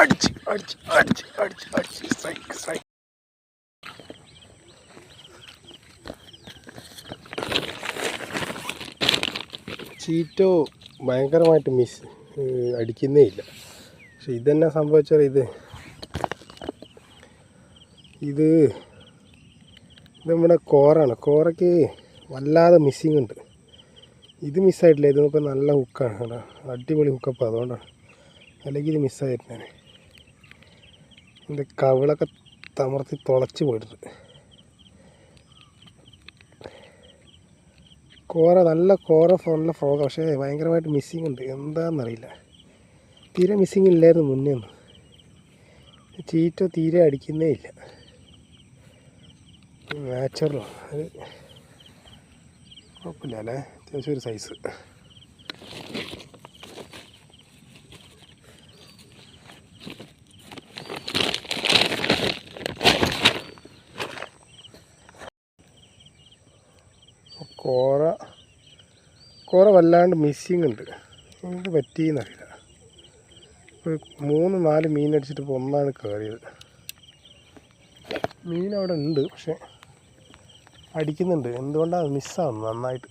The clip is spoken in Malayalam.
അടിച്ച് അടിച്ച് അടിച്ച് അടിച്ച് അടിച്ച് സ്ട്രൈക്ക് സ്ട്രൈക്ക്. ചീറ്റോ ഭയങ്കരമായിട്ട് അടിക്കുന്നേ ഇല്ല. പക്ഷെ ഇതെന്നാ സംഭവിച്ചാൽ ഇത് നമ്മുടെ കോറാണ്. കോറയ്ക്ക് വല്ലാതെ മിസ്സിങ് ഉണ്ട്. ഇത് മിസ്സായിട്ടില്ല. ഇതിപ്പോൾ നല്ല ഹുക്കാണ് കേട്ടോ, അടിപൊളി ഹുക്കപ്പ്. അതുകൊണ്ടാണ്, അല്ലെങ്കിൽ ഇത് മിസ്സായിരുന്നേ. എൻ്റെ കവിളൊക്കെ തമർത്തി തുളച്ച് പോയിട്ടുണ്ട്. കോറ നല്ല ഫ്രോഗ്, പക്ഷേ ഭയങ്കരമായിട്ട് മിസ്സിങ് ഉണ്ട്. എന്താണെന്നറിയില്ല, തീരെ മിസ്സിങ് ഇല്ലായിരുന്നു മുന്നേ ഒന്നും. ചീറ്റ തീരെ അടിക്കുന്നേ ഇല്ല. നാച്ചുറലാണ് അത്, കുഴപ്പമില്ല അല്ലേ, അത്യാവശ്യം ഒരു സൈസ്. കോറ വല്ലാണ്ട് മിസ്സിങ് ഉണ്ട്. എന്ത് പറ്റിയെന്നറിയില്ല. ഒരു 3-4 മീൻ അടിച്ചിട്ട് ഇപ്പോൾ ഒന്നാണ് കയറിയത്. മീൻ അവിടെ ഉണ്ട്, പക്ഷെ അടിക്കുന്നുണ്ട്. എന്തുകൊണ്ടാണ് മിസ്സാവുന്നത് നന്നായിട്ട്.